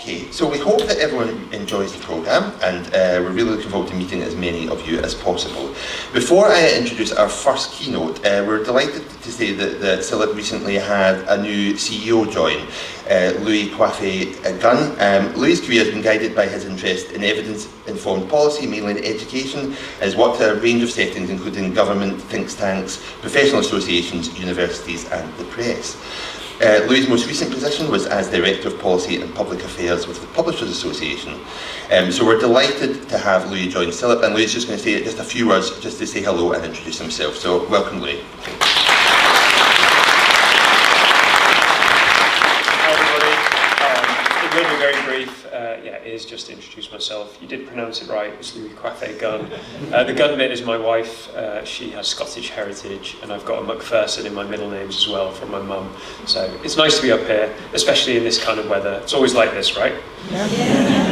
Okay, so we hope that everyone enjoys the programme, and we're really looking forward to meeting as many of you as possible. Before I introduce our first keynote, we're delighted to say that CILIP recently had a new CEO join, Louis Coiffé-Gunn. Louis' career has been guided by his interest in evidence-informed policy, mainly in education, and has worked at a range of settings, including government, think tanks, professional associations, universities, and the press. Louis' most recent position was as Director of Policy and Public Affairs with the Publishers Association. So we're delighted to have Louis join CILIP, and Louis is just going to say just a few words just to say hello and introduce himself. So welcome, Louis. Hi everybody. It will be very brief. It is just to introduce myself. You did pronounce it right, it's Louis Coiffé-Gunn. The Gunn bit is my wife. She has Scottish heritage, and I've got a Macpherson in my middle names as well from my mum. So it's nice to be up here, especially in this kind of weather. It's always like this, right? Yeah.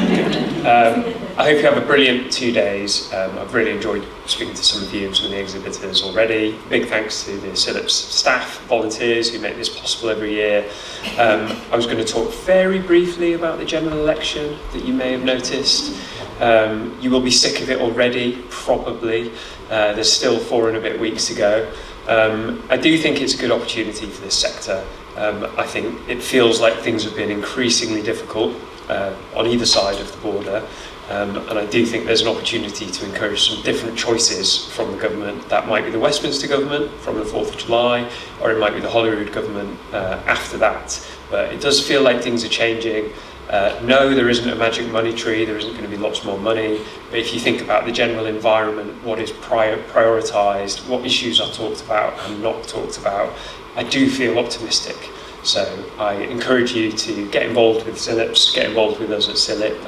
Good. I hope you have a brilliant 2 days. I've really enjoyed speaking to some of you and some of the exhibitors already. Big thanks to the CILIPS staff, volunteers who make this possible every year. I was going to talk very briefly about the general election that you may have noticed. You will be sick of it already, probably. There's still 4 and a bit weeks to go. I do think it's a good opportunity for this sector. I think it feels like things have been increasingly difficult on either side of the border, and I do think there's an opportunity to encourage some different choices from the government. That might be the Westminster government from the 4th of July, or it might be the Holyrood government after that. But it does feel like things are changing. No, there isn't a magic money tree, there isn't going to be lots more money, but if you think about the general environment, what is prioritised, what issues are talked about and not talked about, I do feel optimistic. So I encourage you to get involved with CILIPS, get involved with us at CILIP,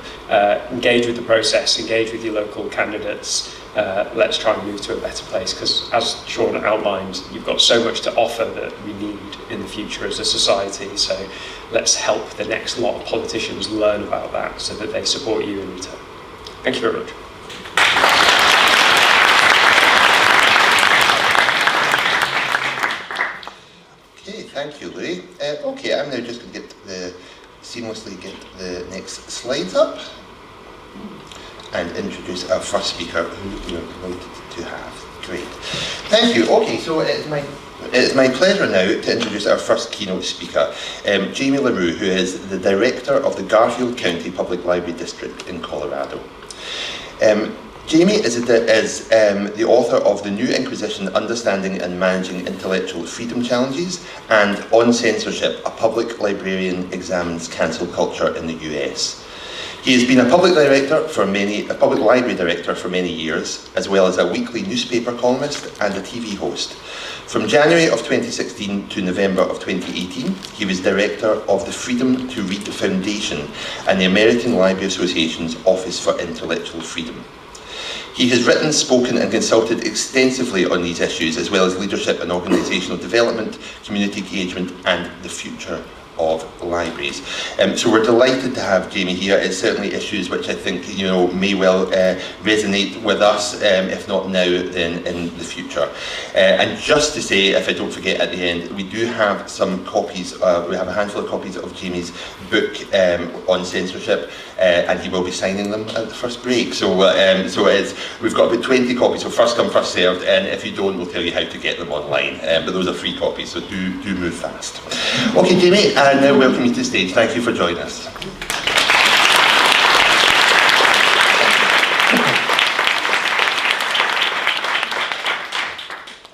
engage with the process, engage with your local candidates. Let's try and move to a better place, because as Sean outlined, you've got so much to offer that we need in the future as a society. So let's help the next lot of politicians learn about that so that they support you in return. Thank you very much. Okay, thank you, Louis. Okay, I'm now just going to seamlessly get the next slides up and introduce our first speaker, who we're delighted to have. Great. Thank you. Okay, so it's my pleasure now to introduce our first keynote speaker, Jamie LaRue, who is the Director of the Garfield County Public Library District in Colorado. Jamie is the author of The New Inquisition, Understanding and Managing Intellectual Freedom Challenges, and On Censorship, A Public Librarian Examines Cancel Culture in the US. He has been a public library director for many years, as well as a weekly newspaper columnist and a TV host. From January of 2016 to November of 2018, he was director of the Freedom to Read Foundation and the American Library Association's Office for Intellectual Freedom. He has written, spoken and consulted extensively on these issues, as well as leadership and organisational development, community engagement and the future of libraries. So we're delighted to have Jamie here. It's certainly issues which I think may well resonate with us, if not now, then in the future. And just to say, if I don't forget at the end, we do have some copies, we have a handful of copies of Jamie's book on censorship, and he will be signing them at the first break. So we've got about 20 copies, so first come, first served, and if you don't, we'll tell you how to get them online. But those are free copies, so do move fast. Okay, Jamie, I now welcome you to the stage. Thank you for joining us.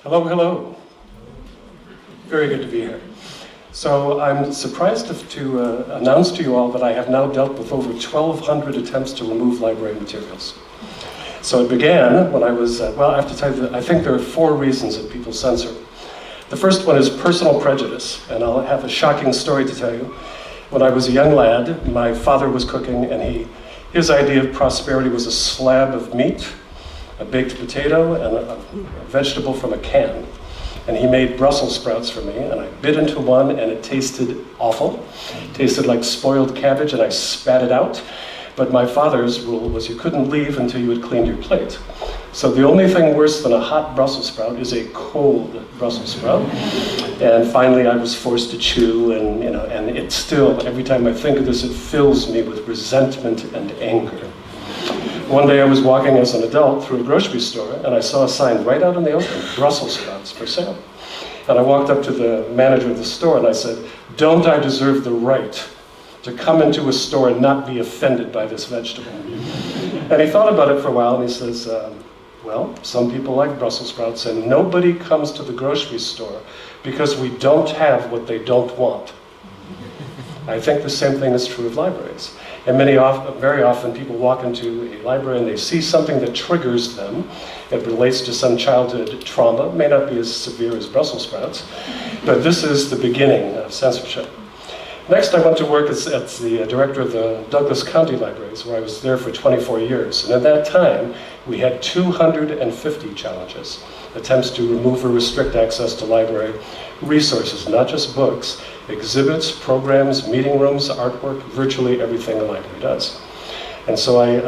Hello, hello. Very good to be here. So I'm surprised to announce to you all that I have now dealt with over 1,200 attempts to remove library materials. So it began when I was, well, I have to tell you that I think there are 4 reasons that people censor. The first one is personal prejudice, and I'll have a shocking story to tell you. When I was a young lad, my father was cooking, and his idea of prosperity was a slab of meat, a baked potato, and a vegetable from a can. And he made Brussels sprouts for me, and I bit into one, and it tasted awful. It tasted like spoiled cabbage, and I spat it out. But my father's rule was you couldn't leave until you had cleaned your plate. So the only thing worse than a hot Brussels sprout is a cold Brussels sprout. And finally I was forced to chew, and it still, every time I think of this, it fills me with resentment and anger. One day I was walking as an adult through a grocery store, and I saw a sign right out in the open, Brussels sprouts for sale. And I walked up to the manager of the store and I said, "Don't I deserve the right to come into a store and not be offended by this vegetable?" And he thought about it for a while and he says, well, some people like Brussels sprouts, and nobody comes to the grocery store because we don't have what they don't want. I think the same thing is true of libraries. And very often people walk into a library and they see something that triggers them. It relates to some childhood trauma. It may not be as severe as Brussels sprouts, but this is the beginning of censorship. Next, I went to work as the director of the Douglas County Libraries, where I was there for 24 years. And at that time, we had 250 challenges, attempts to remove or restrict access to library resources, not just books, exhibits, programs, meeting rooms, artwork, virtually everything a library does. And so I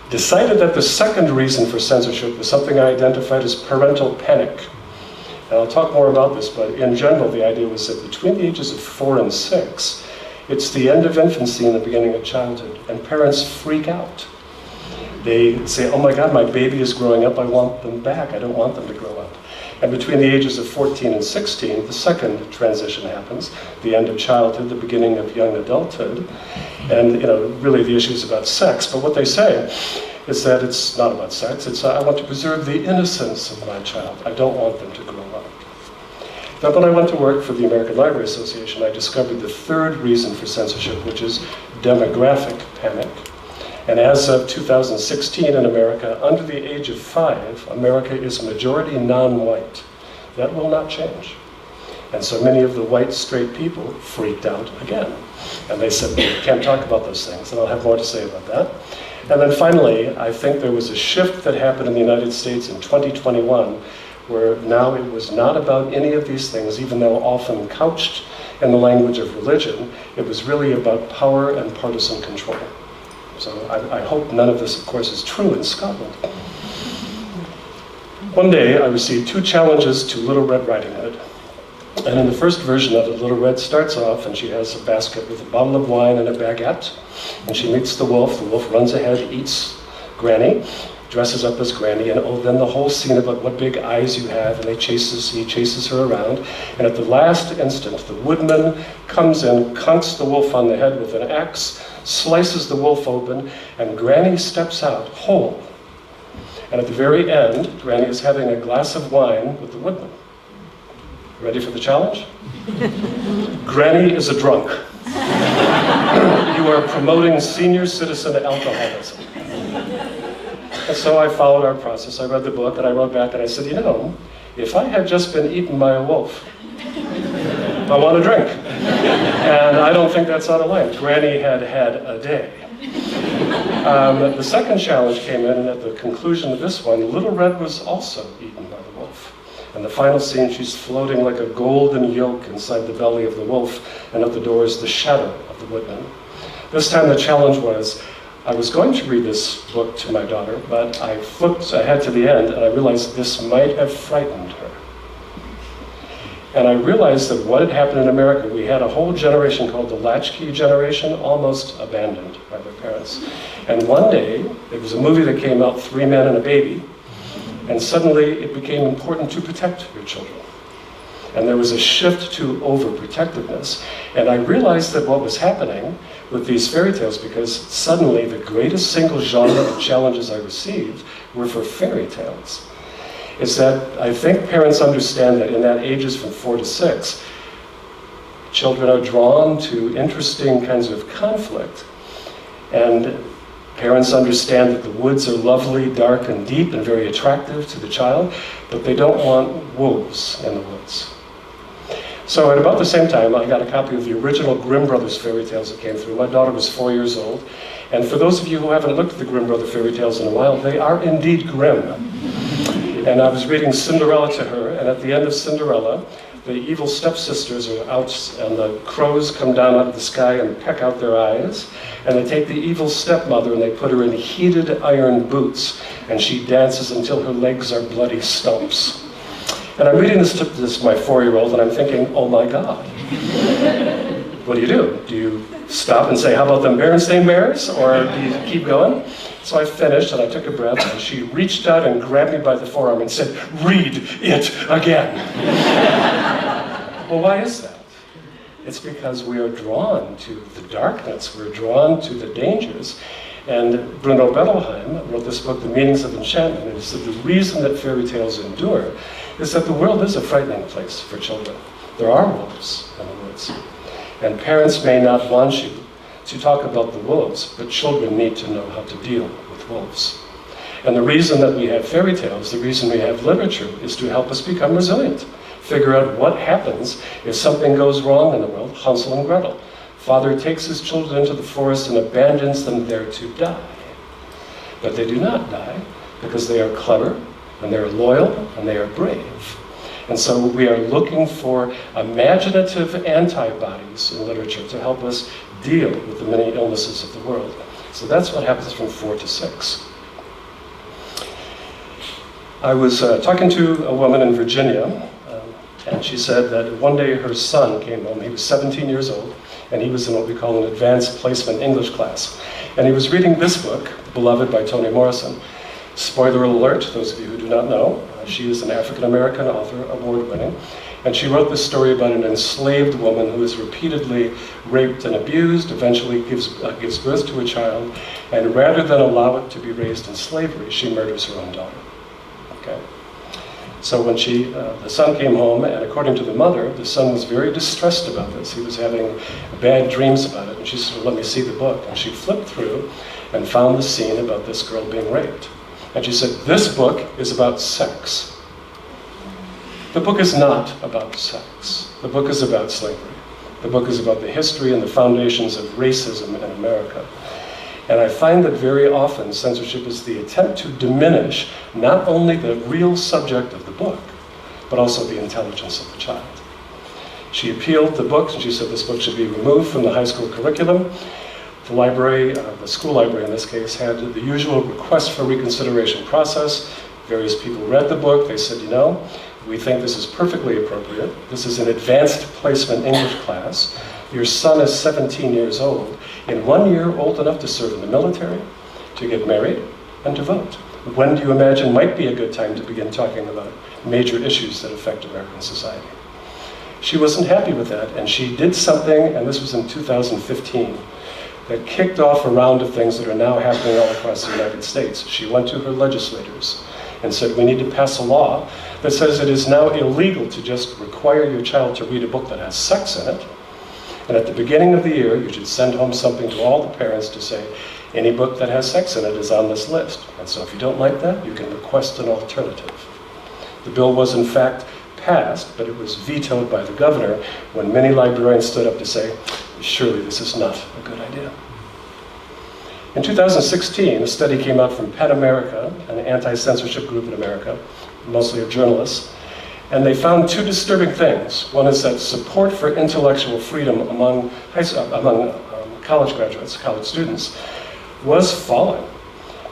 decided that the second reason for censorship was something I identified as parental panic. And I'll talk more about this, but in general, the idea was that between the ages of 4 and 6, it's the end of infancy and the beginning of childhood, and parents freak out. They say, "Oh my God, my baby is growing up, I want them back, I don't want them to grow up." And between the ages of 14 and 16, the second transition happens, the end of childhood, the beginning of young adulthood, and really the issue is about sex, but what they say is that it's not about sex, it's I want to preserve the innocence of my child. I don't want them to grow up. Now, when I went to work for the American Library Association, I discovered the third reason for censorship, which is demographic panic. And as of 2016 in America, under the age of 5, America is majority non-white. That will not change. And so many of the white straight people freaked out again. And they said, "We can't talk about those things," and I'll have more to say about that. And then finally, I think there was a shift that happened in the United States in 2021, where now it was not about any of these things, even though often couched in the language of religion. It was really about power and partisan control. So I hope none of this, of course, is true in Scotland. One day, I received 2 challenges to Little Red Riding Hood. And in the first version of it, Little Red starts off and she has a basket with a bottle of wine and a baguette. And she meets the wolf runs ahead, eats Granny, dresses up as Granny, and then the whole scene about what big eyes you have, and he chases her around. And at the last instant, the woodman comes in, conks the wolf on the head with an axe, slices the wolf open, and Granny steps out whole. And at the very end, Granny is having a glass of wine with the woodman. Ready for the challenge? Granny is a drunk. You are promoting senior citizen alcoholism. And so I followed our process. I read the book and I wrote back and I said, if I had just been eaten by a wolf, I want a drink. And I don't think that's out of line. Granny had had a day. The second challenge came in, and at the conclusion of this one, Little Red was also eaten by the wolf. In the final scene, she's floating like a golden yolk inside the belly of the wolf, and at the door is the shadow of the woodman. This time the challenge was, I was going to read this book to my daughter, but I flipped ahead to the end, and I realized this might have frightened her. And I realized that what had happened in America, we had a whole generation called the latchkey generation, almost abandoned by their parents. And one day, it was a movie that came out, 3 Men and a Baby, and suddenly it became important to protect your children. And there was a shift to overprotectiveness. And I realized that what was happening with these fairy tales, because suddenly the greatest single genre of challenges I received were for fairy tales, is that I think parents understand that in that ages from 4 to 6, children are drawn to interesting kinds of conflict. And parents understand that the woods are lovely, dark, and deep, and very attractive to the child, but they don't want wolves in the woods. So at about the same time, I got a copy of the original Grimm Brothers fairy tales that came through. My daughter was 4 years old. And for those of you who haven't looked at the Grimm Brother fairy tales in a while, they are indeed grim. And I was reading Cinderella to her, and at the end of Cinderella, the evil stepsisters are out, and the crows come down out of the sky and peck out their eyes. And they take the evil stepmother and they put her in heated iron boots, and she dances until her legs are bloody stumps. And I'm reading this to my 4-year-old, and I'm thinking, oh my God. What do? Do you stop and say, how about them Berenstain Bears? Or do you keep going? So I finished, and I took a breath, and she reached out and grabbed me by the forearm and said, read it again. Well, why is that? It's because we are drawn to the darkness, we're drawn to the dangers. And Bruno Bettelheim wrote this book, The Meanings of Enchantment, and he said the reason that fairy tales endure is that the world is a frightening place for children. There are wolves in the woods. And parents may not want you to talk about the wolves, but children need to know how to deal with wolves. And the reason that we have fairy tales, the reason we have literature, is to help us become resilient. Figure out what happens if something goes wrong in the world. Hansel and Gretel. Father takes his children into the forest and abandons them there to die. But they do not die because they are clever, and they are loyal, and they are brave. And so we are looking for imaginative antibodies in literature to help us deal with the many illnesses of the world. So that's what happens from 4 to 6. I was talking to a woman in Virginia, and she said that one day her son came home. He was 17 years old, and he was in what we call an advanced placement English class. And he was reading this book, Beloved by Toni Morrison. Spoiler alert, those of you who do not know, she is an African-American author, award-winning, and she wrote this story about an enslaved woman who is repeatedly raped and abused, eventually gives birth to a child, and rather than allow it to be raised in slavery, she murders her own daughter. Okay? So when the son came home, and according to the mother, the son was very distressed about this. He was having bad dreams about it, and she said, well, let me see the book. And she flipped through and found the scene about this girl being raped. And she said, this book is about sex. The book is not about sex. The book is about slavery. The book is about the history and the foundations of racism in America. And I find that very often censorship is the attempt to diminish not only the real subject of the book, but also the intelligence of the child. She appealed the book, and she said this book should be removed from the high school curriculum. The library, the school library in this case, had the usual request for reconsideration process. Various people read the book. They said, you know, we think this is perfectly appropriate. This is an advanced placement English class. Your son is 17 years old. In 1 year, old enough to serve in the military, to get married, and to vote. When do you imagine might be a good time to begin talking about major issues that affect American society? She wasn't happy with that, and she did something, and this was in 2015, that kicked off a round of things that are now happening all across the United States. She went to her legislators and said, we need to pass a law that says it is now illegal to just require your child to read a book that has sex in it. And at the beginning of the year, you should send home something to all the parents to say, any book that has sex in it is on this list. And so if you don't like that, you can request an alternative. The bill was in fact passed, but it was vetoed by the governor when many librarians stood up to say, surely this is not a good idea. In 2016, a study came out from PEN America, an anti-censorship group in America, mostly of journalists, and they found two disturbing things. One is that support for intellectual freedom among college graduates, college students, was falling.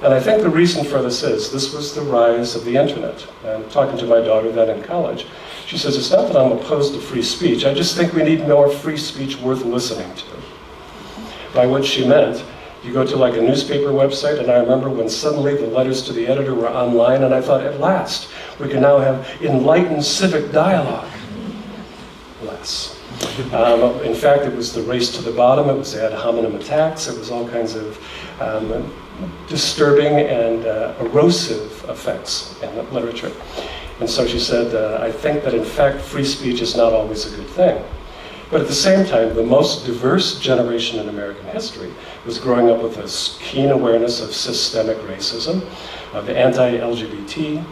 And I think the reason for this was the rise of the internet. And talking to my daughter then in college, she says, it's not that I'm opposed to free speech, I just think we need more free speech worth listening to. By which she meant, you go to like a newspaper website, and I remember when suddenly the letters to the editor were online, and I thought, at last, we can now have enlightened civic dialogue. Less. In fact, it was the race to the bottom, it was ad hominem attacks, it was all kinds of disturbing and erosive effects in literature. And so she said, I think that in fact free speech is not always a good thing. But at the same time, the most diverse generation in American history was growing up with a keen awareness of systemic racism, of anti-LGBTQ+,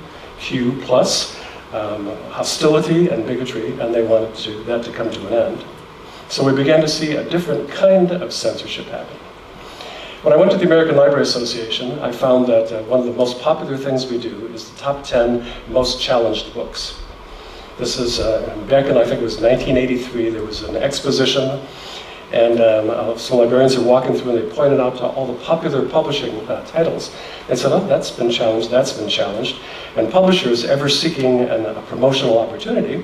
hostility and bigotry, and they wanted that to come to an end. So we began to see a different kind of censorship happen. When I went to the American Library Association, I found that one of the most popular things we do is the top 10 most challenged books. This is back in, I think it was 1983, there was an exposition, and some librarians are walking through and they pointed out to all the popular publishing titles and said, oh, that's been challenged, that's been challenged. And publishers, ever seeking a promotional opportunity,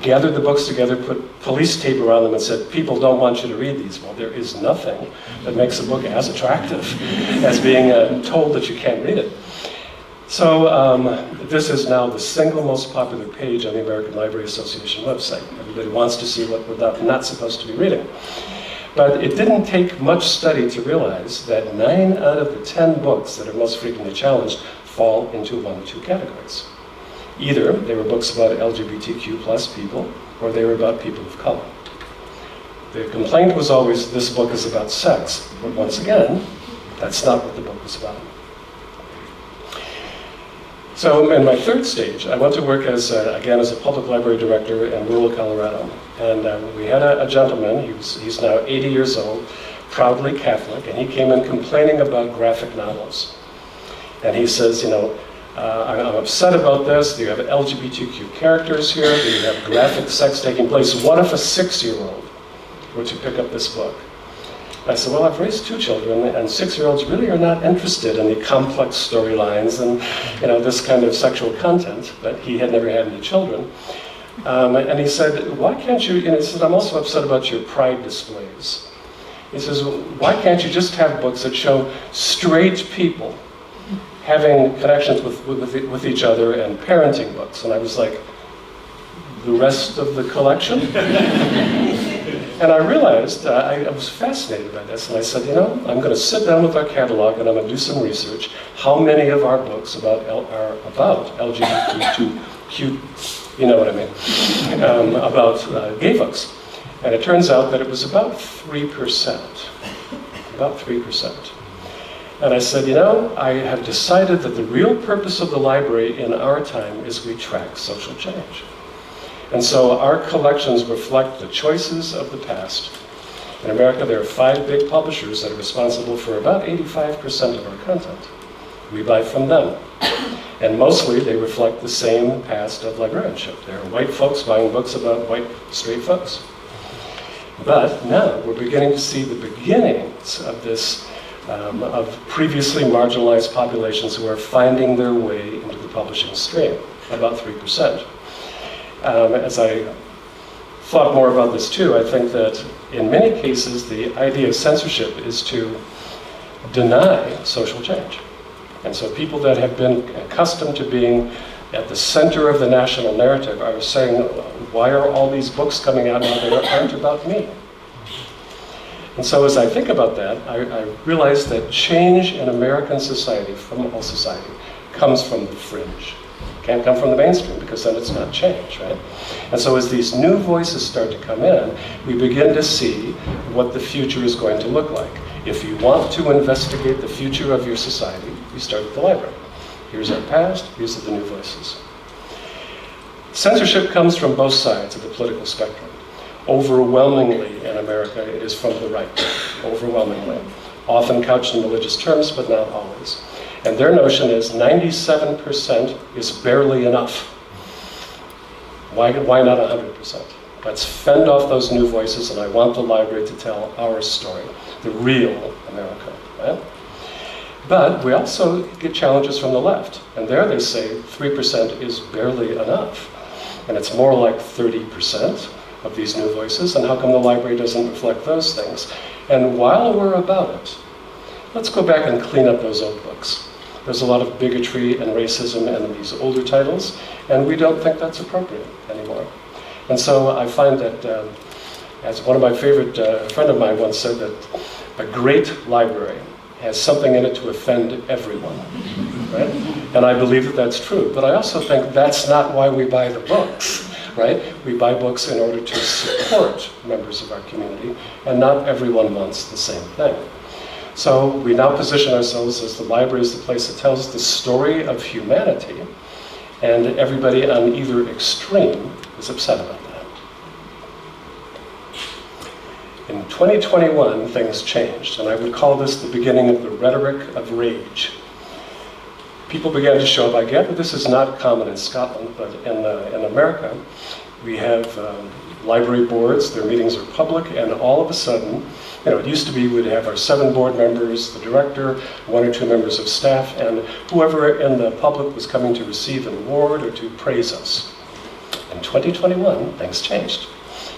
gathered the books together, put police tape around them and said, people don't want you to read these. Well, there is nothing that makes a book as attractive as being told that you can't read it. So this is now the single most popular page on the American Library Association website. Everybody wants to see what we're not supposed to be reading. But it didn't take much study to realize that 9 out of the 10 books that are most frequently challenged fall into one of two categories. Either they were books about LGBTQ plus people, or they were about people of color. The complaint was always, this book is about sex. But once again, that's not what the book was about. So in my third stage, I went to work again as a public library director in rural Colorado. And we had a gentleman, he's now 80 years old, proudly Catholic, and he came in complaining about graphic novels. And he says, you know, I'm upset about this. You have LGBTQ characters here. You have graphic sex taking place. What if a 6-year-old were to pick up this book? I said, well, I've raised 2 children, and 6-year-olds really are not interested in the complex storylines and, you know, this kind of sexual content. But he had never had any children. And he said, why can't you, he said, I'm also upset about your pride displays. He says, why can't you just have books that show straight people having connections with each other and parenting books? And I was like, the rest of the collection? And I realized, I was fascinated by this, and I said, you know, I'm going to sit down with our catalog and I'm going to do some research. How many of our books are about LGBTQ, you know what I mean, about gay books? And it turns out that it was about 3%. About 3%. And I said, you know, I have decided that the real purpose of the library in our time is we track social change. And so our collections reflect the choices of the past. In America, there are 5 big publishers that are responsible for about 85% of our content. We buy from them. And mostly they reflect the same past of librarianship. There are white folks buying books about white, straight folks. But now we're beginning to see the beginnings of this, of previously marginalized populations who are finding their way into the publishing stream, about 3%. As I thought more about this too, I think that in many cases the idea of censorship is to deny social change. And so people that have been accustomed to being at the center of the national narrative are saying, why are all these books coming out now that aren't about me? And so as I think about that, I realize that change in American society, from all society, comes from the fringe. Can't come from the mainstream because then it's not change, right? And so as these new voices start to come in, we begin to see what the future is going to look like. If you want to investigate the future of your society, you start at the library. Here's our past, here's the new voices. Censorship comes from both sides of the political spectrum. Overwhelmingly in America, it is from the right, overwhelmingly. Often couched in religious terms, but not always. And their notion is 97% is barely enough. Why not 100%? Let's fend off those new voices, and I want the library to tell our story, the real America, right? But we also get challenges from the left, and there they say 3% is barely enough. And it's more like 30% of these new voices, and how come the library doesn't reflect those things? And while we're about it, let's go back and clean up those old books. There's a lot of bigotry and racism in these older titles, and we don't think that's appropriate anymore. And so I find that, as one of my favorite, a friend of mine once said that a great library has something in it to offend everyone, right? And I believe that that's true, but I also think that's not why we buy the books, right? We buy books in order to support members of our community, and not everyone wants the same thing. So we now position ourselves as the library is the place that tells the story of humanity, and everybody on either extreme is upset about that. In 2021, things changed, and I would call this the beginning of the rhetoric of rage. people began to show up. I get that this is not common in Scotland, but in America, we have library boards, their meetings are public, and all of a sudden, it used to be we'd have our 7 board members, the director, 1 or 2 members of staff, and whoever in the public was coming to receive an award or to praise us. In 2021, things changed.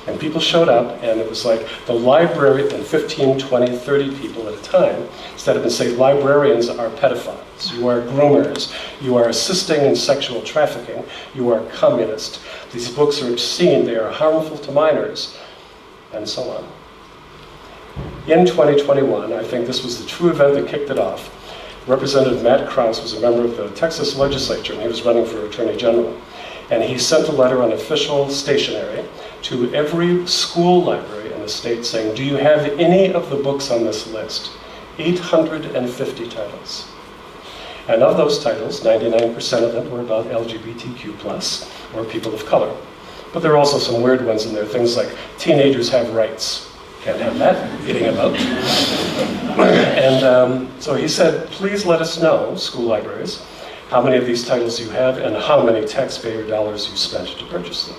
And people showed up, and it was like the library, and 15, 20, 30 people at a time, instead of say, librarians are pedophiles, you are groomers, you are assisting in sexual trafficking, you are communist. These books are obscene, they are harmful to minors, and so on. In 2021, I think this was the true event that kicked it off. Representative Matt Krause was a member of the Texas legislature, and he was running for Attorney General. And he sent a letter on official stationery to every school library in the state saying, do you have any of the books on this list? 850 titles. And of those titles, 99% of them were about LGBTQ+, or people of color. But there are also some weird ones in there, things like teenagers have rights. Can't have that getting about. And so he said, please let us know, school libraries, how many of these titles you have and how many taxpayer dollars you spent to purchase them.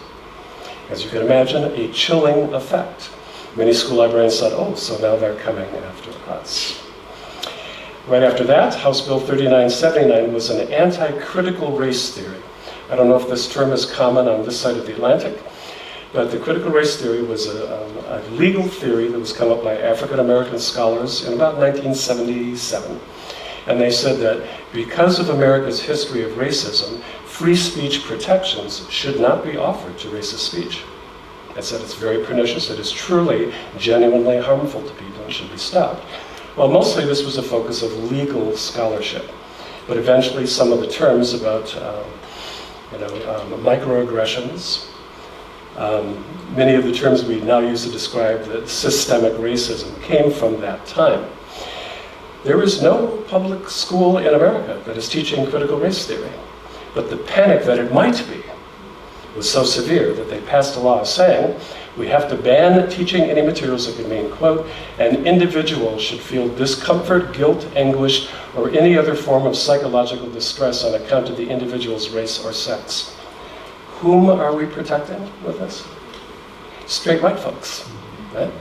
As you can imagine, a chilling effect. Many school librarians said, oh, so now they're coming after us. Right after that, House Bill 3979 was an anti-critical race theory. I don't know if this term is common on this side of the Atlantic, but the critical race theory was a legal theory that was come up by African American scholars in about 1977. And they said that because of America's history of racism, free speech protections should not be offered to racist speech. They said it's very pernicious, it is truly genuinely harmful to people and should be stopped. Well, mostly this was a focus of legal scholarship, but eventually some of the terms about microaggressions, many of the terms we now use to describe the systemic racism came from that time. There is no public school in America that is teaching critical race theory, but the panic that it might be was so severe that they passed a law saying we have to ban teaching any materials that could mean, quote, an individual should feel discomfort, guilt, anguish, or any other form of psychological distress on account of the individual's race or sex. Whom are we protecting with this? Straight white folks, right?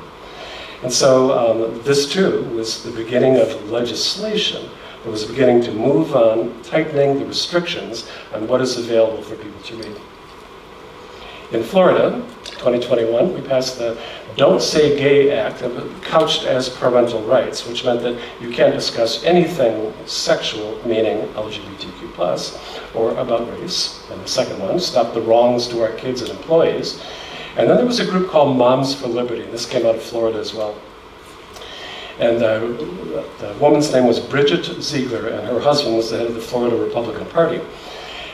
And so this too was the beginning of legislation that was beginning to move on, tightening the restrictions on what is available for people to read. In Florida, 2021, we passed the Don't Say Gay Act, couched as parental rights, which meant that you can't discuss anything sexual, meaning LGBTQ+, or about race. And the second one, stop the wrongs to our kids and employees. And then there was a group called Moms for Liberty. This came out of Florida as well. And the woman's name was Bridget Ziegler, and her husband was the head of the Florida Republican Party.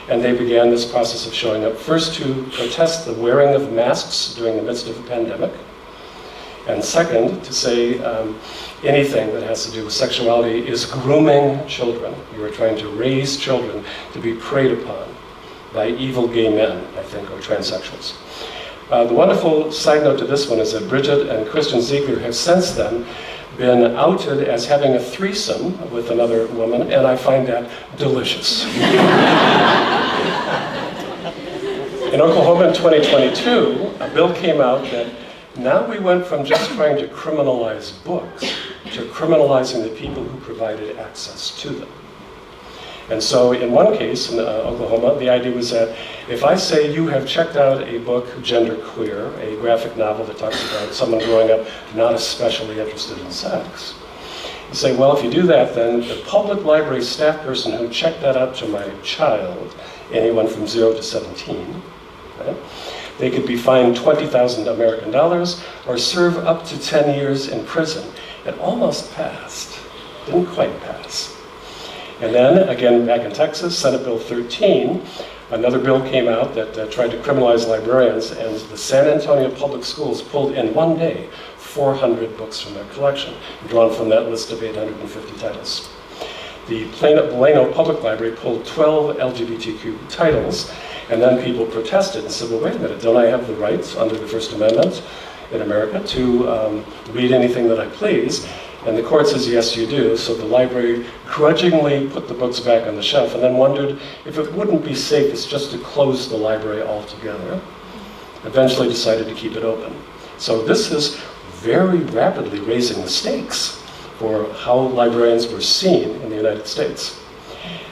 And they began this process of showing up, first to protest the wearing of masks during the midst of a pandemic, and second, to say anything that has to do with sexuality is grooming children. You are trying to raise children to be preyed upon by evil gay men, I think, or transsexuals. The wonderful side note to this one is that Bridget and Kristen Ziegler have since then been outed as having a threesome with another woman, and I find that delicious. In Oklahoma in 2022, a bill came out that now we went from just trying to criminalize books to criminalizing the people who provided access to them. And so in one case in Oklahoma, the idea was that if I say you have checked out a book, Genderqueer, a graphic novel that talks about someone growing up not especially interested in sex, you say, well, if you do that, then the public library staff person who checked that out to my child, anyone from 0 to 17, right, they could be fined $20,000 American dollars or serve up to 10 years in prison. It almost passed, didn't quite pass. And then, again, back in Texas, Senate Bill 13, another bill came out that tried to criminalize librarians, and the San Antonio Public Schools pulled in one day 400 books from their collection, drawn from that list of 850 titles. The Plano Public Library pulled 12 LGBTQ titles, and then people protested and said, well, wait a minute, don't I have the rights under the First Amendment in America to read anything that I please? And the court says, yes, you do. So the library grudgingly put the books back on the shelf and then wondered if it wouldn't be safest just to close the library altogether. Eventually decided to keep it open. So this is very rapidly raising the stakes for how librarians were seen in the United States.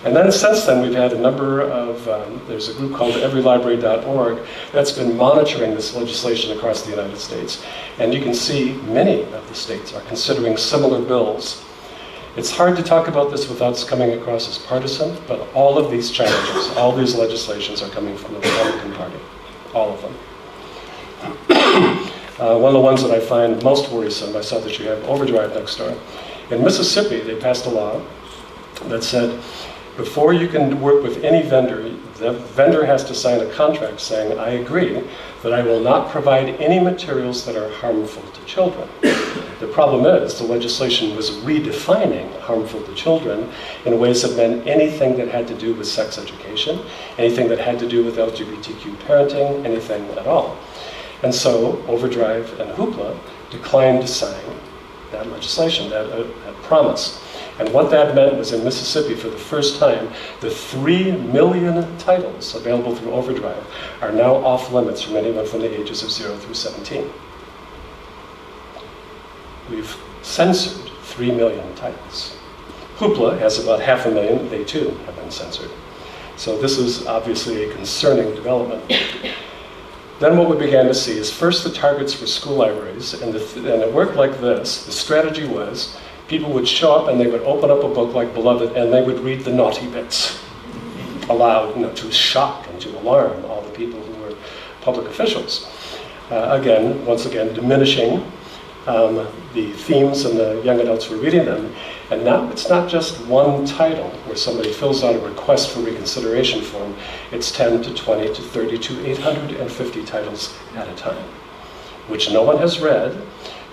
And then since then, we've had a number of, there's a group called everylibrary.org that's been monitoring this legislation across the United States. And you can see many of the states are considering similar bills. It's hard to talk about this without coming across as partisan, but all of these challenges, all these legislations are coming from the Republican Party, all of them. One of the ones that I find most worrisome, I saw that you have Overdrive next door. In Mississippi, they passed a law that said, before you can work with any vendor, the vendor has to sign a contract saying, I agree that I will not provide any materials that are harmful to children. The problem is the legislation was redefining harmful to children in ways that meant anything that had to do with sex education, anything that had to do with LGBTQ parenting, anything at all. And so Overdrive and Hoopla declined to sign that legislation, that promise. And what that meant was in Mississippi, for the first time, the 3 million titles available through Overdrive are now off limits from anyone from the ages of 0 through 17. We've censored 3 million titles. Hoopla has about 500,000, they too have been censored. So this is obviously a concerning development. Then what we began to see is first the targets were school libraries, and it worked like this. The strategy was people would show up and they would open up a book like Beloved and they would read the naughty bits aloud, to shock and to alarm all the people who were public officials. Once again, diminishing the themes and the young adults who were reading them. And now it's not just one title where somebody fills out a request for reconsideration form. It's 10 to 20 to 30 to 850 titles at a time, which no one has read,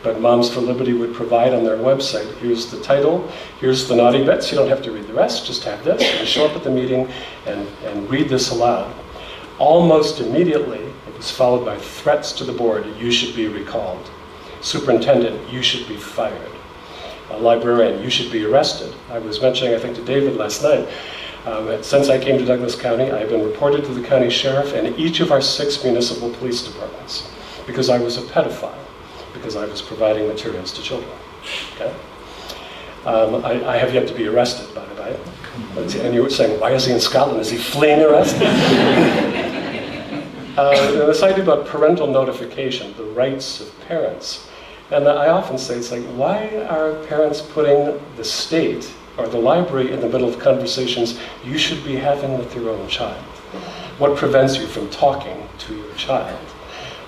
but Moms for Liberty would provide on their website. Here's the title, here's the naughty bits, you don't have to read the rest, just have this, and show up at the meeting and read this aloud. Almost immediately, it was followed by threats to the board, you should be recalled. Superintendent, you should be fired. A librarian, you should be arrested. I was mentioning, I think, to David last night, since I came to Douglas County, I've been reported to the county sheriff and each of our 6 municipal police departments because I was a pedophile, because I was providing materials to children. Okay? I have yet to be arrested, by the way. And you were saying, why is he in Scotland? Is he fleeing arrest? This idea about parental notification, the rights of parents. And I often say, it's like, why are parents putting the state or the library in the middle of conversations you should be having with your own child? What prevents you from talking to your child?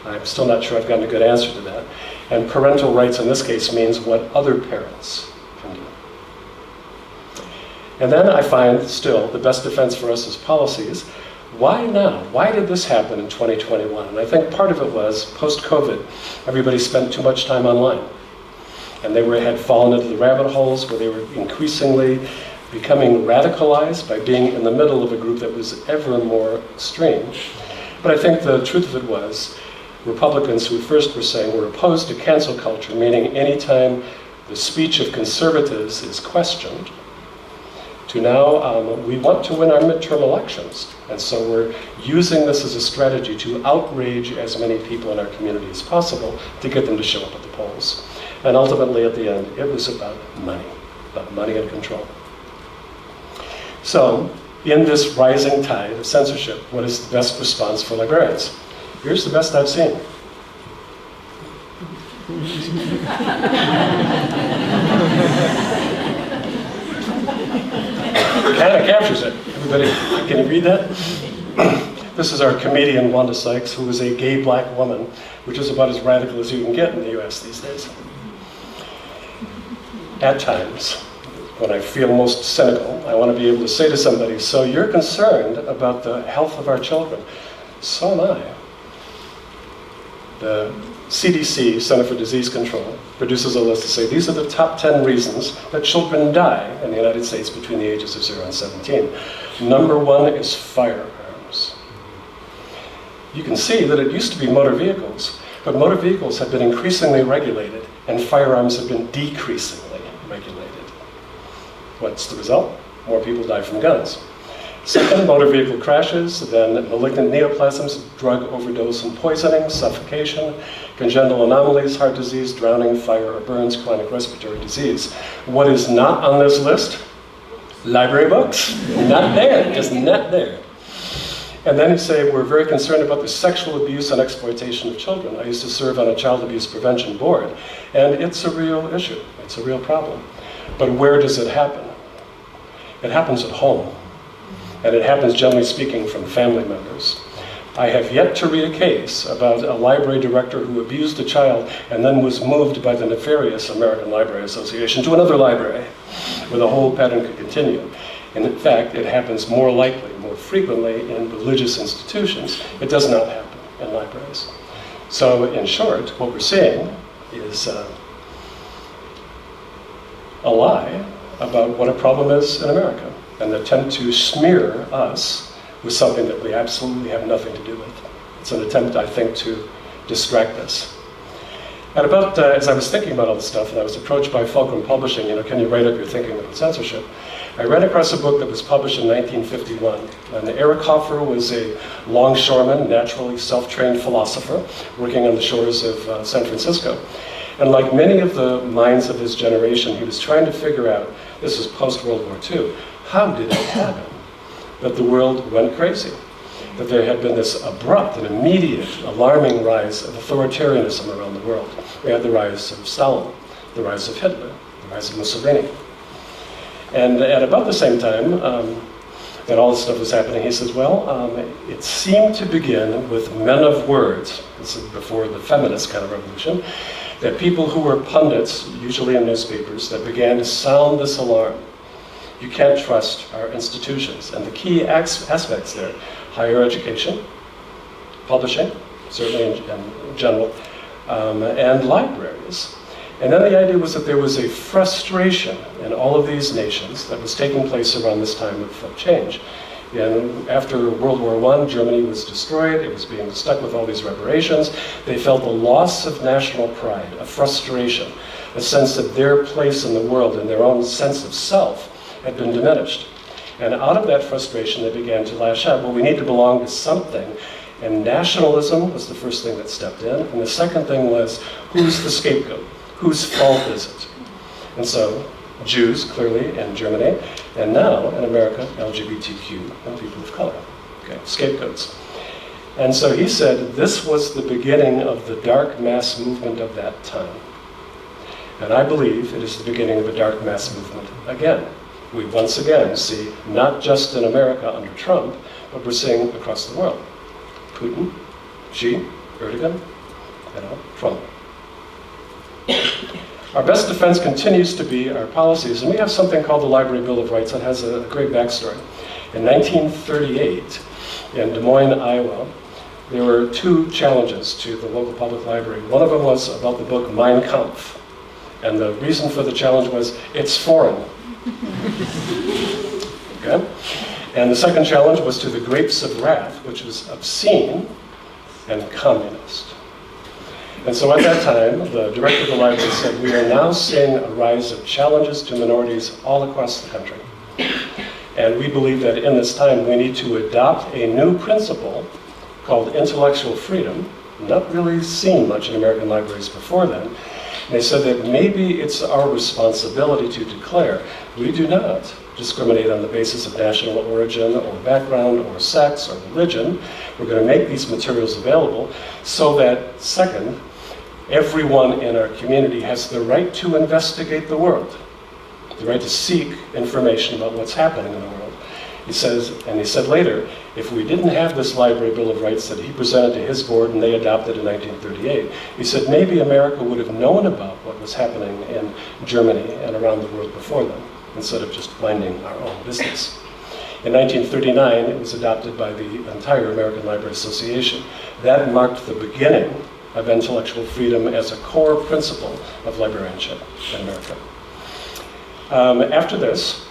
I'm still not sure I've gotten a good answer to that. And parental rights in this case means what other parents can do. And then I find still the best defense for us is policies. Why now? Why did this happen in 2021? And I think part of it was post-COVID, everybody spent too much time online. And they had fallen into the rabbit holes where they were increasingly becoming radicalized by being in the middle of a group that was ever more extreme. But I think the truth of it was, Republicans who first were saying we're opposed to cancel culture, meaning anytime the speech of conservatives is questioned, to now we want to win our midterm elections. And so we're using this as a strategy to outrage as many people in our community as possible to get them to show up at the polls. And ultimately at the end, it was about money and control. So in this rising tide of censorship, what is the best response for librarians? Here's the best I've seen. Kind of captures it. Everybody, can you read that? This is our comedian Wanda Sykes, who is a gay black woman, which is about as radical as you can get in the US these days. At times, when I feel most cynical, I want to be able to say to somebody, so you're concerned about the health of our children. So am I. The CDC, Center for Disease Control, produces a list to say these are the top 10 reasons that children die in the United States between the ages of 0 and 17. Number 1 is firearms. You can see that it used to be motor vehicles, but motor vehicles have been increasingly regulated and firearms have been decreasingly regulated. What's the result? More people die from guns. Second, motor vehicle crashes, then malignant neoplasms, drug overdose and poisoning, suffocation, congenital anomalies, heart disease, drowning, fire or burns, chronic respiratory disease. What is not on this list? Library books. Not there, just not there. And then you say, we're very concerned about the sexual abuse and exploitation of children. I used to serve on a child abuse prevention board, and it's a real issue. It's a real problem. But where does it happen? It happens at home. And it happens, generally speaking, from family members. I have yet to read a case about a library director who abused a child and then was moved by the nefarious American Library Association to another library, where the whole pattern could continue. And in fact, it happens more likely, more frequently in religious institutions. It does not happen in libraries. So in short, what we're seeing is a lie about what a problem is in America, and the attempt to smear us with something that we absolutely have nothing to do with. It's an attempt, I think, to distract us. At about, as I was thinking about all this stuff, and I was approached by Fulcrum Publishing, can you write up your thinking about censorship? I ran across a book that was published in 1951. And Eric Hoffer was a longshoreman, naturally self-trained philosopher, working on the shores of San Francisco. And like many of the minds of his generation, he was trying to figure out, this is post-World War II, how did it happen that the world went crazy? That there had been this abrupt and immediate, alarming rise of authoritarianism around the world. We had the rise of Stalin, the rise of Hitler, the rise of Mussolini. And at about the same time that all this stuff was happening, he says, well, it seemed to begin with men of words, this is before the feminist kind of revolution, that people who were pundits, usually in newspapers, that began to sound this alarm. You can't trust our institutions. And the key aspects there, higher education, publishing, certainly in general, and libraries. And then the idea was that there was a frustration in all of these nations that was taking place around this time of change. And after World War I, Germany was destroyed, it was being stuck with all these reparations. They felt a loss of national pride, a frustration, a sense that their place in the world and their own sense of self had been diminished. And out of that frustration, they began to lash out. Well, we need to belong to something. And nationalism was the first thing that stepped in. And the second thing was, who's the scapegoat? Whose fault is it? And so, Jews, clearly, in Germany, and now, in America, LGBTQ and people of color. Okay, scapegoats. And so he said this was the beginning of the dark mass movement of that time. And I believe it is the beginning of a dark mass movement again. We once again see, not just in America under Trump, but we're seeing across the world. Putin, Xi, Erdogan, Trump. Our best defense continues to be our policies, and we have something called the Library Bill of Rights that has a great backstory. In 1938, in Des Moines, Iowa, there were two challenges to the local public library. One of them was about the book Mein Kampf, and the reason for the challenge was, it's foreign. Okay? And the second challenge was to the Grapes of Wrath, which was obscene and communist. And so at that time, the director of the library said, we are now seeing a rise of challenges to minorities all across the country. And we believe that in this time, we need to adopt a new principle called intellectual freedom, not really seen much in American libraries before then. And they said that maybe it's our responsibility to declare we do not discriminate on the basis of national origin or background or sex or religion. We're going to make these materials available so that, second, everyone in our community has the right to investigate the world, the right to seek information about what's happening in the world. He says, and he said later, if we didn't have this Library Bill of Rights that he presented to his board and they adopted in 1938, he said maybe America would have known about what was happening in Germany and around the world before them, instead of just minding our own business. In 1939, it was adopted by the entire American Library Association. That marked the beginning of intellectual freedom as a core principle of librarianship in America. After this,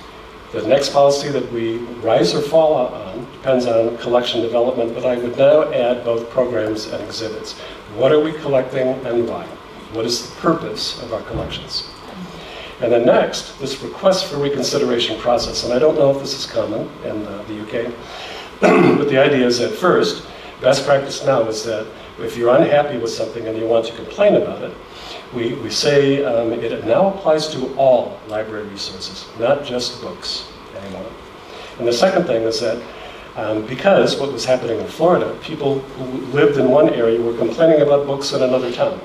the next policy that we rise or fall on depends on collection development, but I would now add both programs and exhibits. What are we collecting and why? What is the purpose of our collections? And then next, this request for reconsideration process. And I don't know if this is common in the UK, but the idea is that first, best practice now is that if you're unhappy with something and you want to complain about it, we say it now applies to all library resources, not just books anymore. And the second thing is that because what was happening in Florida, people who lived in one area were complaining about books in another town.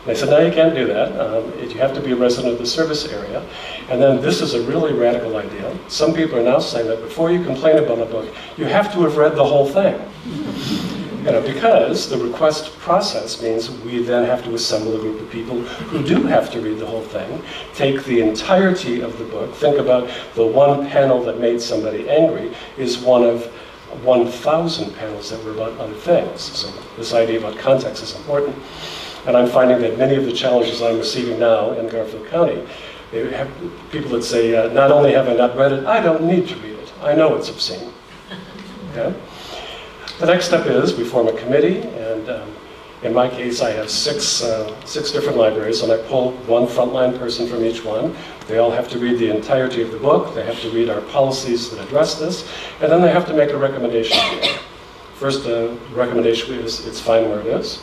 And they said, no, you can't do that. You have to be a resident of the service area. And then this is a really radical idea. Some people are now saying that before you complain about a book, you have to have read the whole thing. Because the request process means we then have to assemble a group of people who do have to read the whole thing, take the entirety of the book, think about the one panel that made somebody angry is one of 1,000 panels that were about other things. So this idea about context is important. And I'm finding that many of the challenges I'm receiving now in Garfield County, they have people that say, not only have I not read it, I don't need to read it. I know it's obscene. Okay? The next step is we form a committee, and in my case I have six different libraries, and I pull one frontline person from each one. They all have to read the entirety of the book, they have to read our policies that address this, and then they have to make a recommendation. First recommendation is it's fine where it is.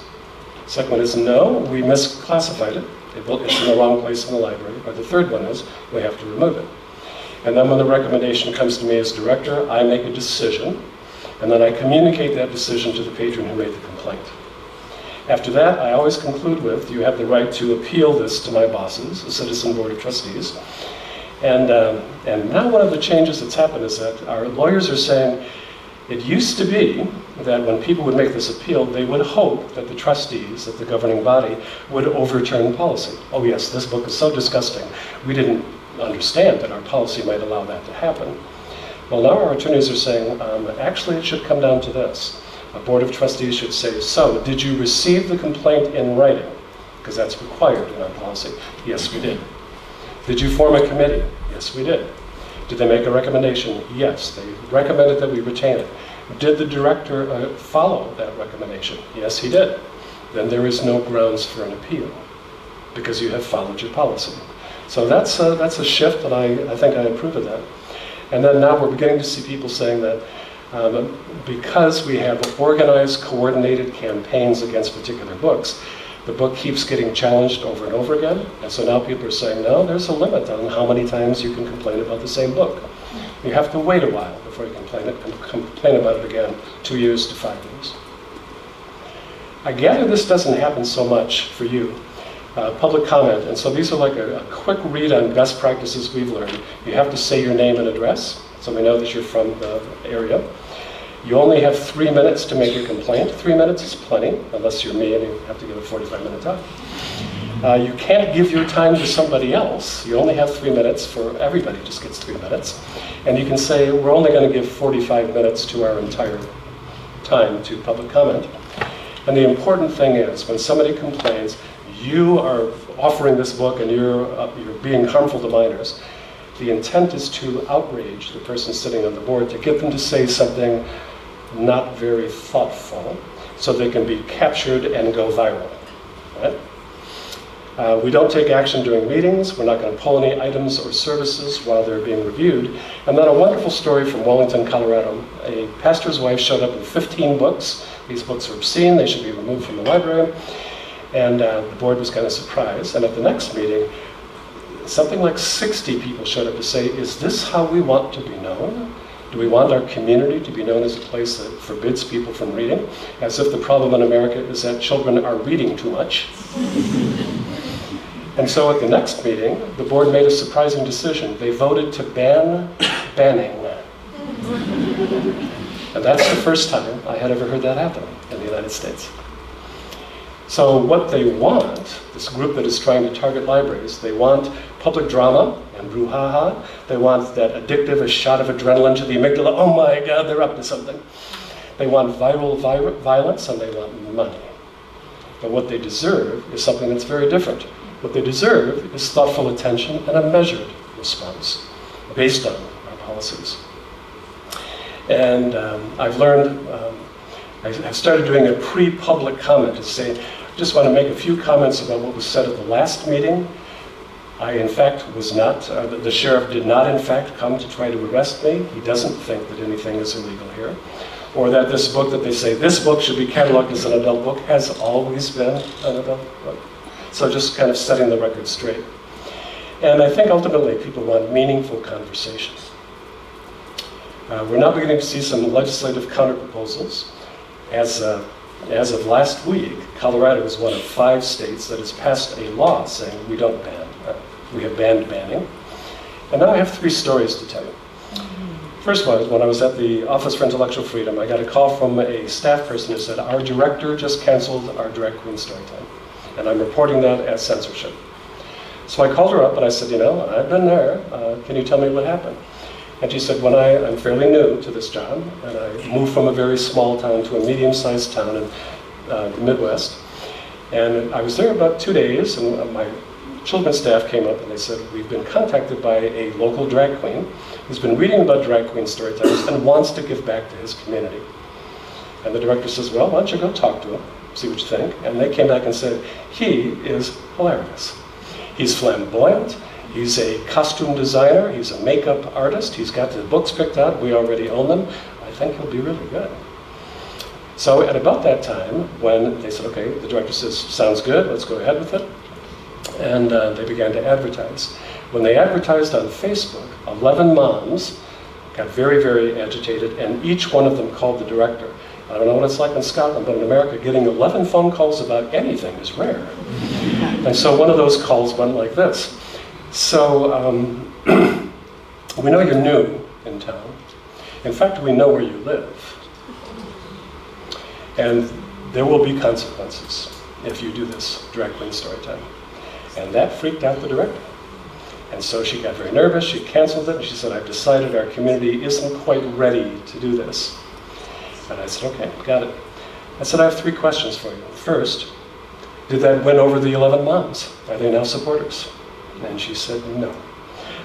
Second one is no, we misclassified it. It's in the wrong place in the library. Or the third one is we have to remove it. And then when the recommendation comes to me as director, I make a decision. And then I communicate that decision to the patron who made the complaint. After that, I always conclude with, you have the right to appeal this to my bosses, the Citizen Board of Trustees. And now one of the changes that's happened is that our lawyers are saying, it used to be that when people would make this appeal, they would hope that the trustees, that the governing body, would overturn policy. Oh yes, this book is so disgusting. We didn't understand that our policy might allow that to happen. Well, now our attorneys are saying, actually it should come down to this. A board of trustees should say, so, did you receive the complaint in writing? Because that's required in our policy. Yes, we did. Did you form a committee? Yes, we did. Did they make a recommendation? Yes, they recommended that we retain it. Did the director follow that recommendation? Yes, he did. Then there is no grounds for an appeal, because you have followed your policy. So that's a shift, and I think I approve of that. And then now we're beginning to see people saying that because we have organized, coordinated campaigns against particular books, the book keeps getting challenged over and over again. And so now people are saying, no, there's a limit on how many times you can complain about the same book. You have to wait a while before you complain about it again, 2 years to 5 years. I gather this doesn't happen so much for you. Public comment, and so these are like a quick read on best practices we've learned. You have to say your name and address, so we know that you're from the area. You only have 3 minutes to make your complaint. 3 minutes is plenty, unless you're me and you have to give a 45-minute talk. You can't give your time to somebody else. You only have 3 minutes. For everybody just gets 3 minutes. And you can say, we're only going to give 45 minutes to our entire time to public comment. And the important thing is, when somebody complains, you are offering this book and you're being harmful to minors, the intent is to outrage the person sitting on the board, to get them to say something not very thoughtful, so they can be captured and go viral. Right? We don't take action during meetings. We're not going to pull any items or services while they're being reviewed. And then a wonderful story from Wellington, Colorado. A pastor's wife showed up with 15 books. These books are obscene. They should be removed from the library. And the board was kind of surprised. And at the next meeting, something like 60 people showed up to say, is this how we want to be known? Do we want our community to be known as a place that forbids people from reading? As if the problem in America is that children are reading too much. And so at the next meeting, the board made a surprising decision. They voted to ban banning. And that's the first time I had ever heard that happen in the United States. So what they want, this group that is trying to target libraries, they want public drama and brouhaha. They want that addictive, a shot of adrenaline to the amygdala. Oh my God, they're up to something. They want viral violence, and they want money. But what they deserve is something that's very different. What they deserve is thoughtful attention and a measured response based on our policies. And I've learned, I've started doing a pre-public comment to say, I just want to make a few comments about what was said at the last meeting. I, in fact, was not, the sheriff did not, in fact, come to try to arrest me. He doesn't think that anything is illegal here. Or that this book that they say, this book should be cataloged as an adult book, has always been an adult book. So just kind of setting the record straight. And I think ultimately people want meaningful conversations. We're now beginning to see some legislative counterproposals. As of last week, Colorado is one of 5 states that has passed a law saying we don't ban, we have banned banning. And now I have 3 stories to tell you. First was, when I was at the Office for Intellectual Freedom, I got a call from a staff person who said, our director just canceled our drag queen story time. And I'm reporting that as censorship. So I called her up and I said, I've been there. Can you tell me what happened? And she said, I'm fairly new to this job, and I moved from a very small town to a medium-sized town in the Midwest. And I was there about 2 days, and my children's staff came up and they said, we've been contacted by a local drag queen who's been reading about drag queen story times and wants to give back to his community. And the director says, well, why don't you go talk to him, see what you think. And they came back and said, he is hilarious. He's flamboyant. He's a costume designer, he's a makeup artist, he's got the books picked out, we already own them. I think he'll be really good. So at about that time, when they said, okay, the director says, sounds good, let's go ahead with it. And they began to advertise. When they advertised on Facebook, 11 moms got very, very agitated, and each one of them called the director. I don't know what it's like in Scotland, but in America, getting 11 phone calls about anything is rare. And so one of those calls went like this. So we know you're new in town. In fact, we know where you live. And there will be consequences if you do this drag queen story time. And that freaked out the director. And so she got very nervous, she canceled it, and she said, I've decided our community isn't quite ready to do this. And I said, okay, got it. I said, I have 3 questions for you. First, did that win over the 11 moms? Are they now supporters? And she said, no.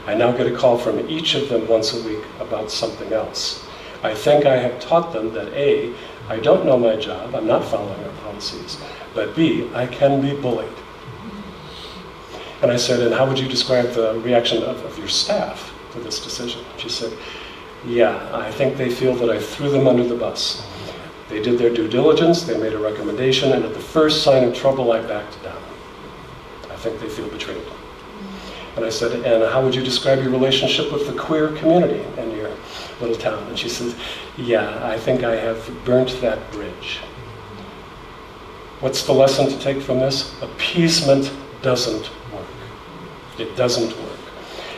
I now get a call from each of them once a week about something else. I think I have taught them that A, I don't know my job, I'm not following our policies, but B, I can be bullied. And I said, and how would you describe the reaction of your staff to this decision? She said, yeah, I think they feel that I threw them under the bus. They did their due diligence, they made a recommendation, and at the first sign of trouble, I backed down. I think they feel betrayed. And I said, and how would you describe your relationship with the queer community in your little town? And she said, yeah, I think I have burnt that bridge. What's the lesson to take from this? Appeasement doesn't work. It doesn't work.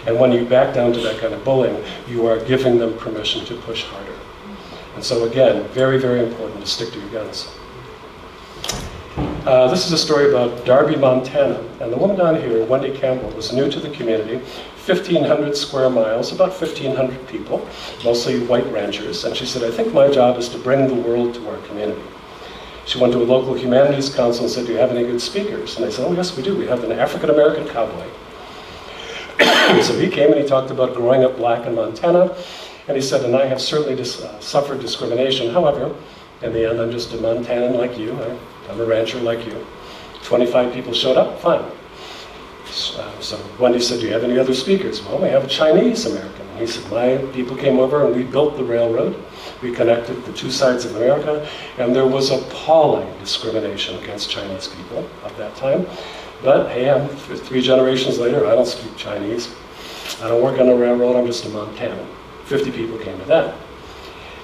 And when you back down to that kind of bullying, you are giving them permission to push harder. And so again, very, very important to stick to your guns. This is a story about Darby, Montana. And the woman down here, Wendy Campbell, was new to the community, 1,500 square miles, about 1,500 people, mostly white ranchers. And she said, I think my job is to bring the world to our community. She went to a local humanities council and said, do you have any good speakers? And they said, oh yes, we do. We have an African-American cowboy. So he came and he talked about growing up black in Montana. And he said, and I have certainly suffered discrimination. However, in the end, I'm just a Montanan like you. I'm a rancher like you. 25 people showed up, fine. So Wendy said, do you have any other speakers? Well, we have a Chinese American. And he said, my people came over and we built the railroad. We connected the 2 sides of America, and there was appalling discrimination against Chinese people at that time. But hey, I'm 3 generations later, I don't speak Chinese. I don't work on a railroad, I'm just a Montanan. 50 people came to that.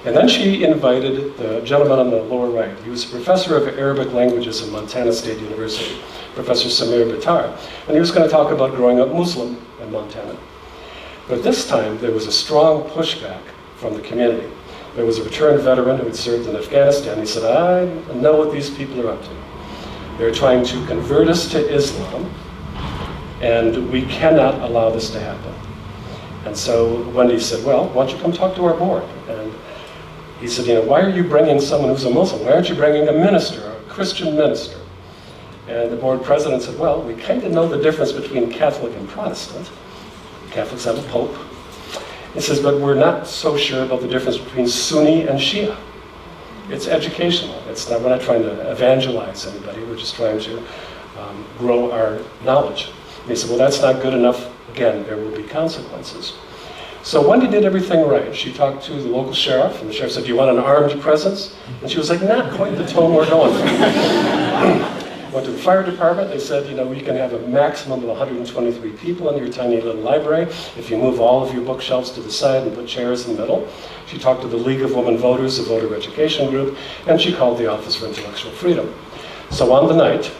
And then she invited the gentleman on the lower right. He was a professor of Arabic languages at Montana State University, Professor Samir Bitar. And he was going to talk about growing up Muslim in Montana. But this time, there was a strong pushback from the community. There was a returned veteran who had served in Afghanistan. He said, I know what these people are up to. They're trying to convert us to Islam, and we cannot allow this to happen. And so Wendy said, well, why don't you come talk to our board? And he said, why are you bringing someone who's a Muslim? Why aren't you bringing a minister, a Christian minister? And the board president said, well, we kind of know the difference between Catholic and Protestant. Catholics have a pope. He says, but we're not so sure about the difference between Sunni and Shia. It's educational. We're not trying to evangelize anybody. We're just trying to grow our knowledge. he said, well, that's not good enough. Again, there will be consequences. So Wendy did everything right. She talked to the local sheriff, and the sheriff said, do you want an armed presence? And she was like, not quite the tone we're going for. Went to the fire department. They said, you know, you can have a maximum of 123 people in your tiny little library if you move all of your bookshelves to the side and put chairs in the middle. She talked to the League of Women Voters, a voter education group, and she called the Office for Intellectual Freedom. So on the night,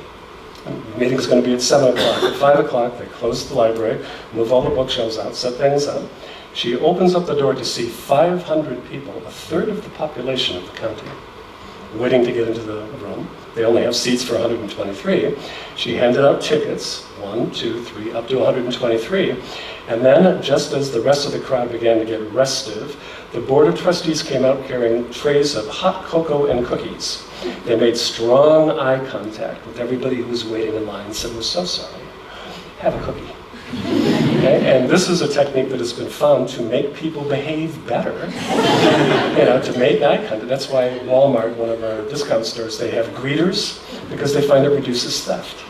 the meeting's going to be at 7 o'clock. At 5 o'clock, they close the library, move all the bookshelves out, set things up. She opens up the door to see 500 people, a third of the population of the county, waiting to get into the room. They only have seats for 123. She handed out tickets, 1, 2, 3, up to 123. And then, just as the rest of the crowd began to get restive, the Board of Trustees came out carrying trays of hot cocoa and cookies. They made strong eye contact with everybody who was waiting in line and said, we're so sorry, have a cookie. Okay? And this is a technique that has been found to make people behave better, you know, to make eye contact. That's why Walmart, one of our discount stores, they have greeters, because they find it reduces theft.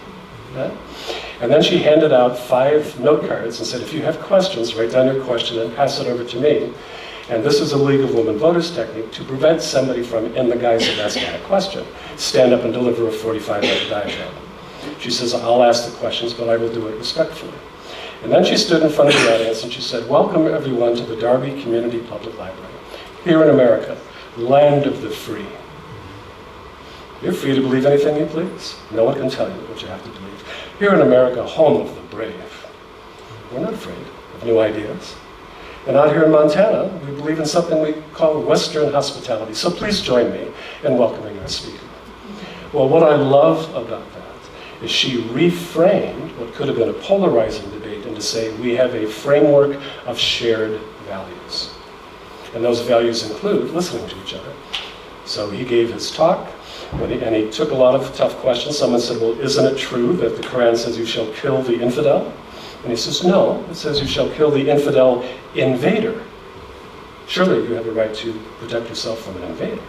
Okay? And then she handed out 5 note cards and said, if you have questions, write down your question and pass it over to me. And this is a League of Women Voters technique to prevent somebody from, in the guise of asking a question, stand up and deliver a 45-minute diatribe. She says, I'll ask the questions, but I will do it respectfully. And then she stood in front of the audience and she said, welcome everyone to the Darby Community Public Library. Here in America, land of the free. You're free to believe anything you please. No one can tell you what you have to believe. Here in America, home of the brave. We're not afraid of new ideas. And out here in Montana, we believe in something we call Western hospitality. So please join me in welcoming our speaker. Well, what I love about that is she reframed what could have been a polarizing debate into say we have a framework of shared values. And those values include listening to each other. So he gave his talk, and he took a lot of tough questions. Someone said, well, isn't it true that the Quran says you shall kill the infidel? And he says, no, it says you shall kill the infidel invader. Surely you have a right to protect yourself from an invader.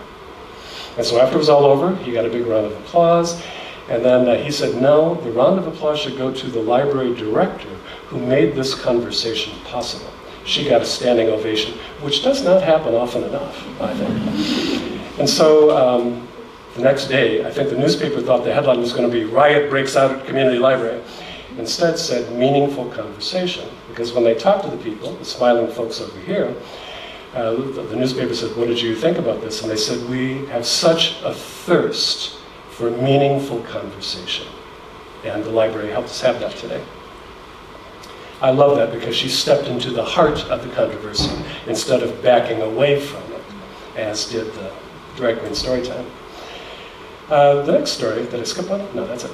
And so after it was all over, he got a big round of applause. And then he said, no, the round of applause should go to the library director who made this conversation possible. She got a standing ovation, which does not happen often enough, I think. And so the next day, I think the newspaper thought the headline was going to be riot breaks out at community library. Instead said meaningful conversation, because when they talked to the people, the smiling folks over here, the newspaper said, what did you think about this? And they said, we have such a thirst for meaningful conversation. And the library helped us have that today. I love that because she stepped into the heart of the controversy instead of backing away from it, as did the drag queen story time. The next story, did I skip one? No, that's it.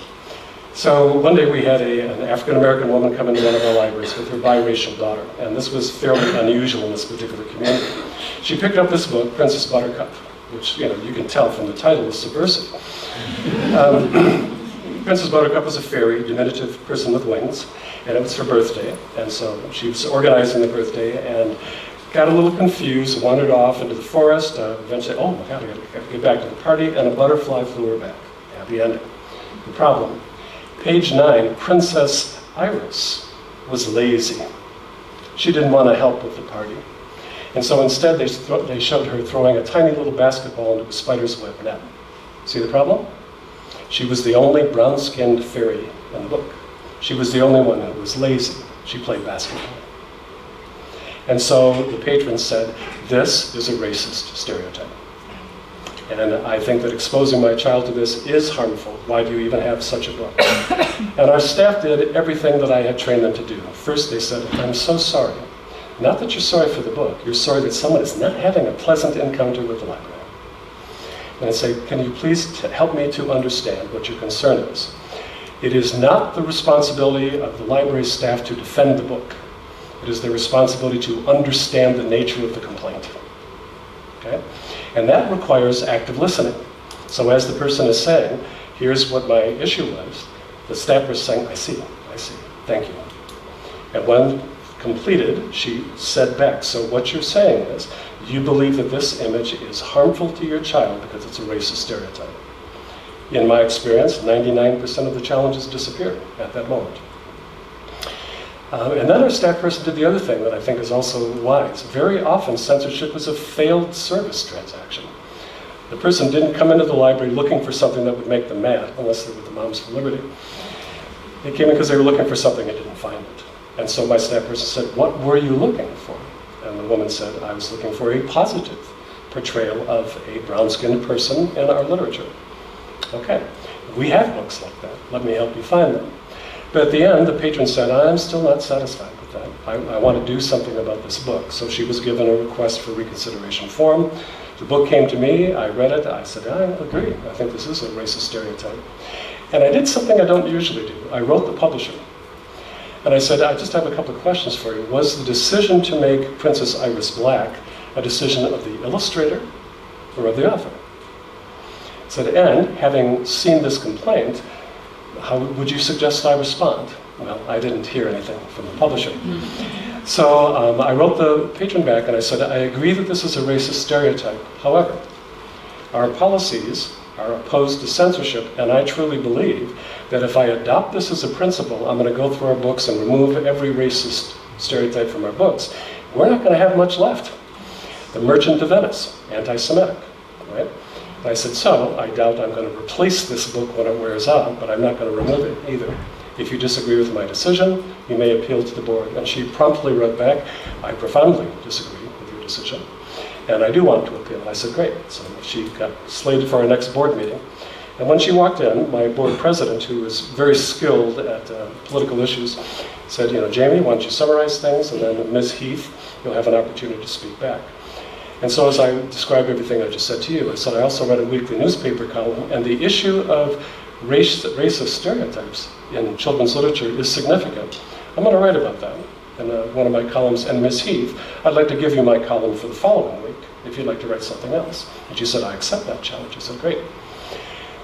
So one day we had an African-American woman come into one of our libraries with her biracial daughter, and this was fairly unusual in this particular community. She picked up this book, Princess Buttercup, which you can tell from the title is subversive. Princess Buttercup was a fairy, diminutive person with wings, and it was her birthday, and so she was organizing the birthday and got a little confused, wandered off into the forest, eventually, oh my God, I gotta get back to the party, and a butterfly flew her back. Happy ending. The problem, page 9, Princess Iris was lazy. She didn't want to help with the party. And so instead they showed her throwing a tiny little basketball into a spider's web net. See the problem? She was the only brown-skinned fairy in the book. She was the only one who was lazy. She played basketball. And so the patron said, this is a racist stereotype. And I think that exposing my child to this is harmful. Why do you even have such a book? And our staff did everything that I had trained them to do. First they said, I'm so sorry. Not that you're sorry for the book, you're sorry that someone is not having a pleasant encounter with the library. And I say, can you please help me to understand what your concern is? It is not the responsibility of the library staff to defend the book. It is their responsibility to understand the nature of the complaint. Okay? And that requires active listening. So as the person is saying, here's what my issue was, the staff was saying, I see, thank you. And when completed, she said back, so what you're saying is, you believe that this image is harmful to your child because it's a racist stereotype. In my experience, 99% of the challenges disappeared at that moment. And then our staff person did the other thing that I think is also wise. Very often, censorship is a failed service transaction. The person didn't come into the library looking for something that would make them mad, unless they were the Moms for Liberty. They came in because they were looking for something and didn't find it. And so my staff person said, "What were you looking for?" And the woman said, "I was looking for a positive portrayal of a brown-skinned person in our literature." Okay, we have books like that. Let me help you find them. But at the end, the patron said, "I'm still not satisfied with that. I want to do something about this book." So she was given a request for reconsideration form. The book came to me, I read it, I said, "I agree. I think this is a racist stereotype." And I did something I don't usually do. I wrote the publisher. And I said, "I just have a couple of questions for you. Was the decision to make Princess Iris black a decision of the illustrator or of the author?" I said, "And having seen this complaint, how would you suggest I respond?" Well, I didn't hear anything from the publisher. So I wrote the patron back and I said, "I agree that this is a racist stereotype. However, our policies are opposed to censorship, and I truly believe that if I adopt this as a principle, I'm going to go through our books and remove every racist stereotype from our books. We're not going to have much left. The Merchant of Venice, anti-Semitic, right?" And I said, "So, I doubt I'm going to replace this book when it wears out, but I'm not going to remove it either. If you disagree with my decision, you may appeal to the board." And she promptly wrote back, "I profoundly disagree with your decision, and I do want to appeal." I said, "Great." So she got slated for our next board meeting. And when she walked in, my board president, who was very skilled at political issues, said, "Jamie, why don't you summarize things, and then Ms. Heath, you'll have an opportunity to speak back." And so as I described everything I just said to you, I said I also read a weekly newspaper column, and the issue of racist stereotypes in children's literature is significant. I'm going to write about that in one of my columns. And Ms. Heath, I'd like to give you my column for the following week, if you'd like to write something else. And she said, "I accept that challenge." I said, "Great."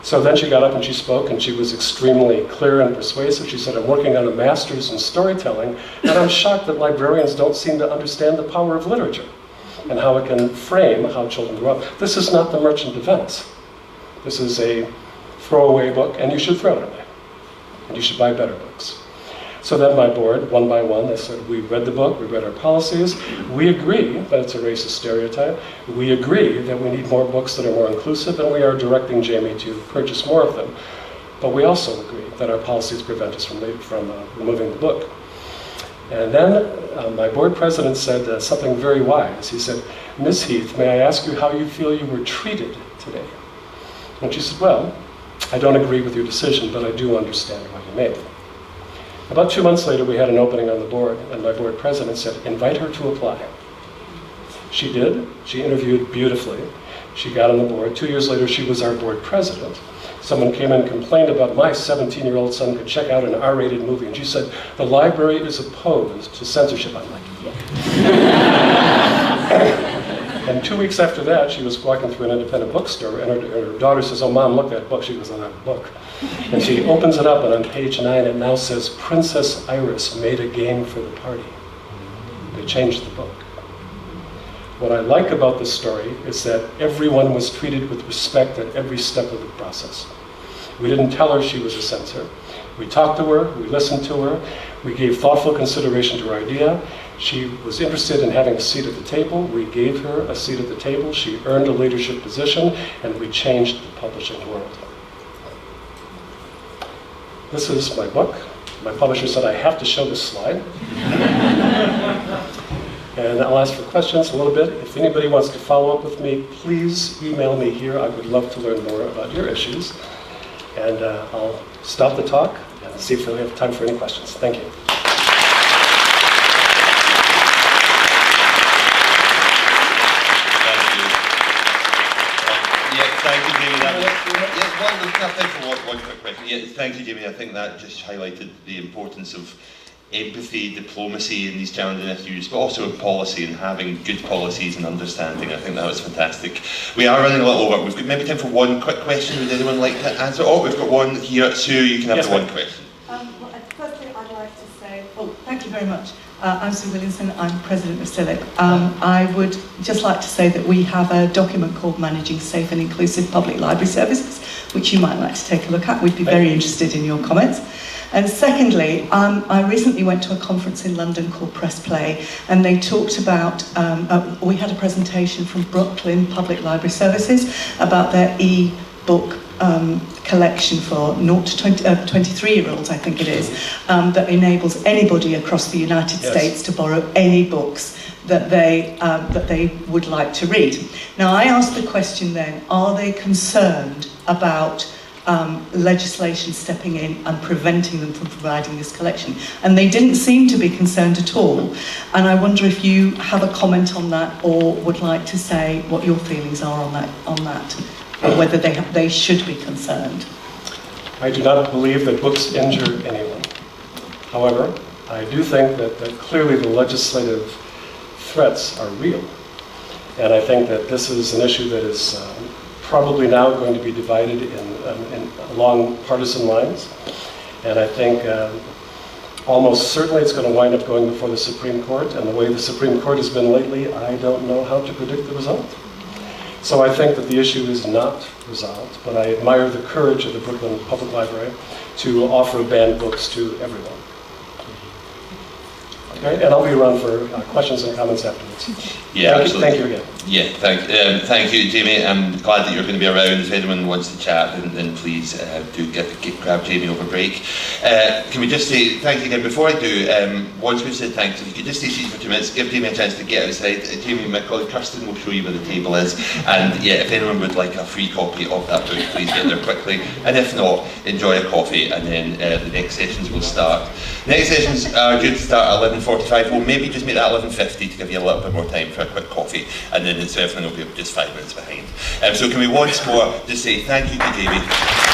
So then she got up and she spoke, and she was extremely clear and persuasive. She said, "I'm working on a master's in storytelling, and I'm shocked that librarians don't seem to understand the power of literature and how it can frame how children grow up. This is not the Merchant of Venice. This is a throwaway book, and you should throw it away. And you should buy better books." So then my board, one by one, they said, "We read the book, we read our policies, we agree that it's a racist stereotype, we agree that we need more books that are more inclusive, and we are directing Jamie to purchase more of them. But we also agree that our policies prevent us from removing the book." And then my board president said something very wise. He said, "Ms. Heath, may I ask you how you feel you were treated today?" And she said, "Well, I don't agree with your decision, but I do understand why you made it." About 2 months later, we had an opening on the board, and my board president said, "Invite her to apply." She did. She interviewed beautifully. She got on the board. 2 years later, she was our board president. Someone came in and complained about my 17-year-old son could check out an R-rated movie, and she said, "The library is opposed to censorship." I'm like, yeah. And 2 weeks after that, she was walking through an independent bookstore, and her daughter says, "Oh, Mom, look at that book." She goes, "Oh, that book." And she opens it up, and on page 9, it now says, "Princess Iris made a game for the party." They changed the book. What I like about this story is that everyone was treated with respect at every step of the process. We didn't tell her she was a censor. We talked to her, we listened to her, we gave thoughtful consideration to her idea. She was interested in having a seat at the table. We gave her a seat at the table. She earned a leadership position, and we changed the publishing world. This is my book. My publisher said I have to show this slide. And I'll ask for questions a little bit. If anybody wants to follow up with me, please email me here. I would love to learn more about your issues. And I'll stop the talk and see if we have time for any questions. Thank you. Thank you, Jamie. One quick question. Yeah, thank you, Jamie. I think that just highlighted the importance of empathy, diplomacy in these challenging issues, but also in policy and having good policies and understanding. I think that was fantastic. We are running a little over. We've got maybe time for one quick question. Would anyone like to answer? Oh, we've got one here. Sue, you can have the one question. Well, firstly, I'd like to say, thank you very much. I'm Sue Williamson, I'm president of CILIP. I would just like to say that we have a document called Managing Safe and Inclusive Public Library Services, which you might like to take a look at. We'd be very interested in your comments. And secondly, I recently went to a conference in London called Press Play, and they talked about, we had a presentation from Brooklyn Public Library Services about their e-book collection for 0 to 23-year-olds, I think it is, that enables anybody across the United States to borrow any books that they would like to read. Now, I asked the question then, are they concerned about legislation stepping in and preventing them from providing this collection? And they didn't seem to be concerned at all. And I wonder if you have a comment on that, or would like to say what your feelings are on that, or whether they should be concerned. I do not believe that books injure anyone. However, I do think that clearly the legislative threats are real. And I think that this is an issue that is probably now going to be divided along partisan lines. And I think almost certainly it's going to wind up going before the Supreme Court. And the way the Supreme Court has been lately, I don't know how to predict the result. So I think that the issue is not resolved, but I admire the courage of the Brooklyn Public Library to offer banned books to everyone. Okay, and I'll be around for questions and comments afterwards. Yeah, absolutely. Thank you again. Yeah, thank you, Jamie. I'm glad that you're going to be around. If anyone wants to chat, then please do grab Jamie over break. Can we just say thank you again? Before I do, once we've said thanks, if you could just stay seated for 2 minutes, give Jamie a chance to get outside. Jamie, my colleague Kirsten will show you where the table is. And yeah, if anyone would like a free copy of that book, please get there quickly. And if not, enjoy a coffee, and then the next sessions will start. Next sessions are due to start at 11:45. We'll maybe just make that 11:50 to give you a little bit more time for a quick coffee, and then everything will be just 5 minutes behind. So can we once more just say thank you to Jamie.